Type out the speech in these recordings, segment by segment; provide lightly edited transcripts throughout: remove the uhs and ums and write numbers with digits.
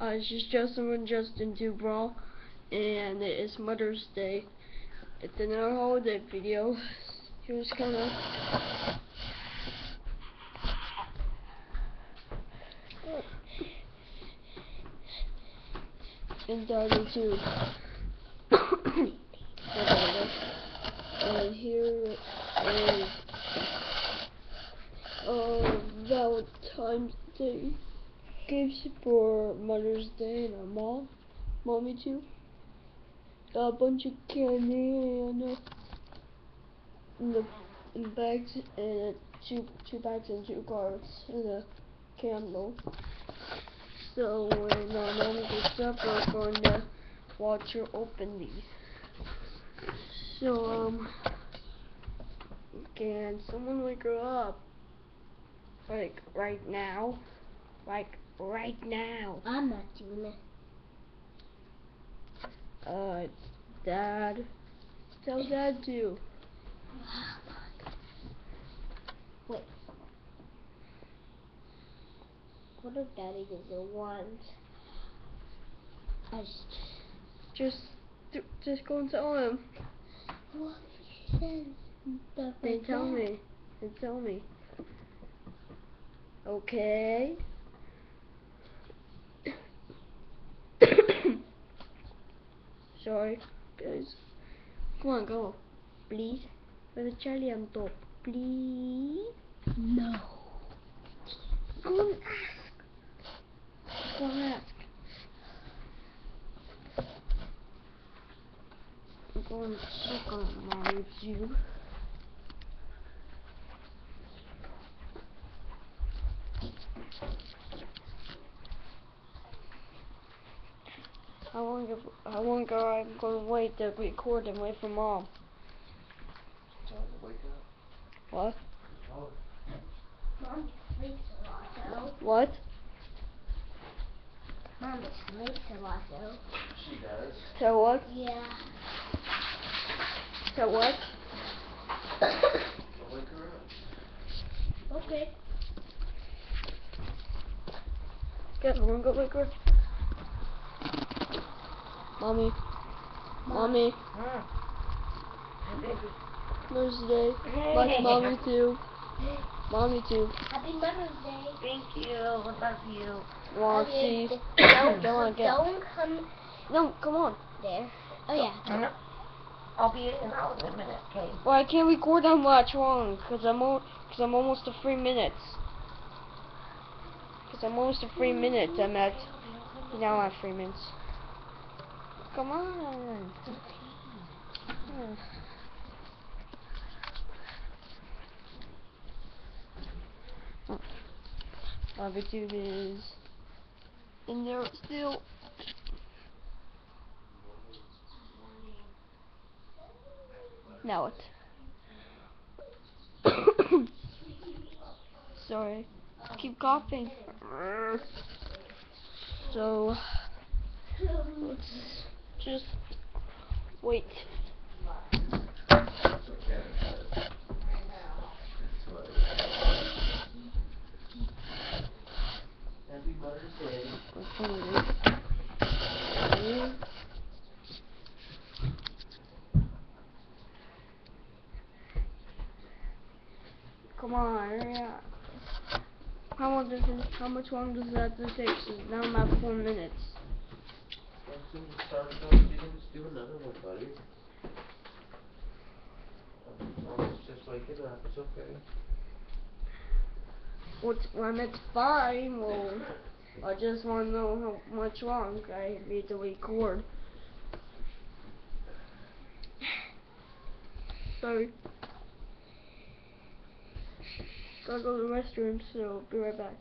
This is Justin and Justin 2 Brawl, and it is Mother's Day. It's another holiday video. Here's kind of entitled to and here is Valentine's Day gifts for Mother's Day and our mommy too. Got a bunch of candy and bags and two bags and 2 cards and a candle. So when our mom gets up, we're going to watch her open these. So can someone wake her up? Like right now? Like right now. I'm not doing it. Dad. Tell Dad to. Wait. What if Daddy doesn't want? Just go and tell him. What he says? Then tell me. Then tell me. Okay. Sorry, guys. Come on, go. Please. There's a Charlie on top. Please. No. Go and ask. Go and ask. I'm going to check on Mommy too. How long ago I'm going to wait to record and wait for Mom. Tell her to wake up. What? Tell her. Mom sleeps a lot though. What? Mom sleeps a lot though. She does. So what? Yeah. So what? I'll wake her up. Okay. Good, I'm gonna go wake her. Mommy. Mommy. Mother's Day. Like Mommy too. Mommy too. Happy Mother's Day. Thank you. I love you. Want to see? Don't Don't come. No, come on. There. Oh yeah. I'll be out in a minute, okay? Well, I can't record that much long because I'm almost to 3 minutes. Because I'm almost to 3 minutes. I'm at now I'm at 3 minutes. Come on. Longitude is in there still. Now what? Sorry. Keep coughing. So let's just wait. Happy Mother's Day. Come on, hurry up. How much long does that take? So now I'm at 4 minutes. As soon as you start it up, you can just do another one, buddy. It's just like it up. It's okay. When it's fine, well, I just want to know how much long I need to record. Sorry. Gotta go to the restroom, so be right back.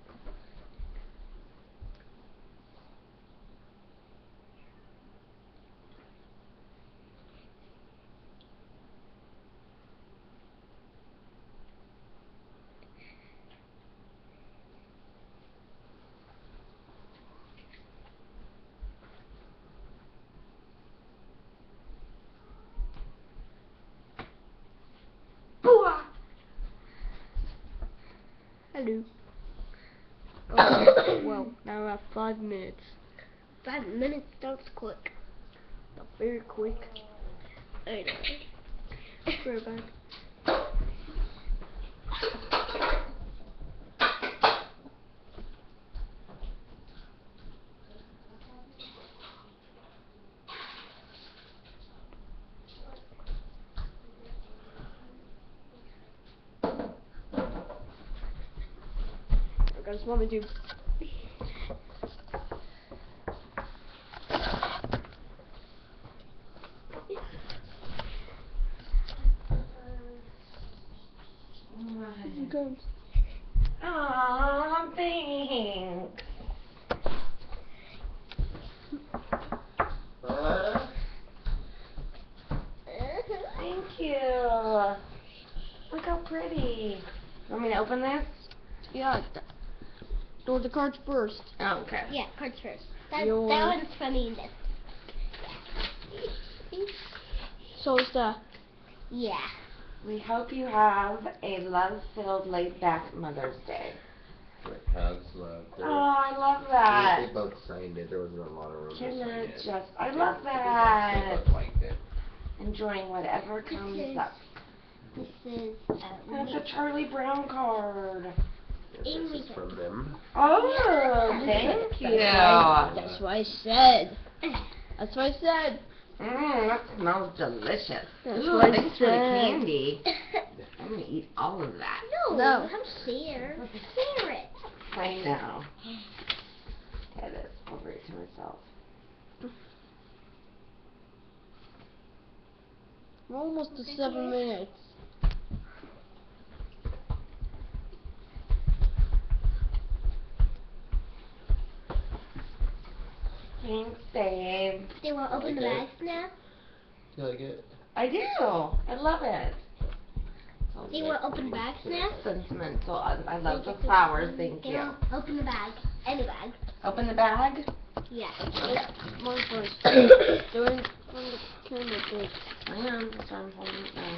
Hello. Oh, well, now I have 5 minutes. 5 minutes, that's quick. Not very quick. I know. We're back. I got a small tube. Go. Aw, thanks. Thank you. Look how pretty. Want me to open this? Yeah. Throw the cards first. Oh, okay. Yeah, cards first. That Yours. one's funny. So is that. Yeah. We hope you have a love-filled, laid-back Mother's Day. With hugs, love. Oh, I love They that. both signed it. There wasn't a lot of room to sign Killa it. just, I love They that. both liked it. Enjoying whatever comes is- up. This is That's a Charlie Brown card. And this is from them. Oh, thank you. That's what I said. That's what I said. That smells delicious. That's Ooh, what I thanks for the said. candy. I'm gonna eat all of that. No, No. I'm share. Share it. I know. Ted is over it to myself. We're almost to 7 minutes. Thanks, babe. They want to open the bags now? You like it? I do. I love it. They want to open bags now? Sentimental. I love the flowers. Thank They you. want to open the bag. Any bag. Open the bag. Yeah. Mine first. They're in from the camera first. I am. That's why I'm holding it now.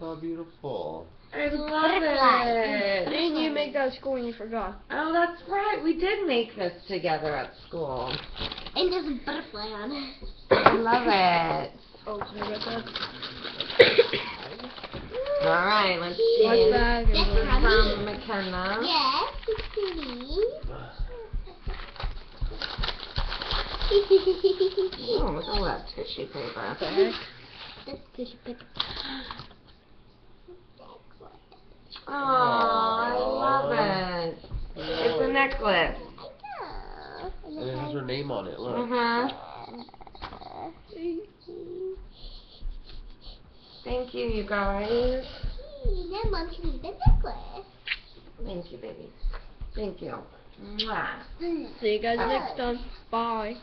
So beautiful. I love Butterfly. it. Didn't you make that school and you forgot? Oh, that's right. We did make this together at school. And there's a butterfly on it. I love it. Oh, sorry about that. All right, let's Watch see. back Yes, and honey. From McKenna. Yes, please. Oh, look at all that tissue paper. back. That's tissue paper. Oh, I love it. It's a necklace. And it has her name on it, look. Uh-huh. Thank you, you guys. Now Mom can eat the necklace. Thank you, baby. Thank you. Mwah. See you guys next time. Bye.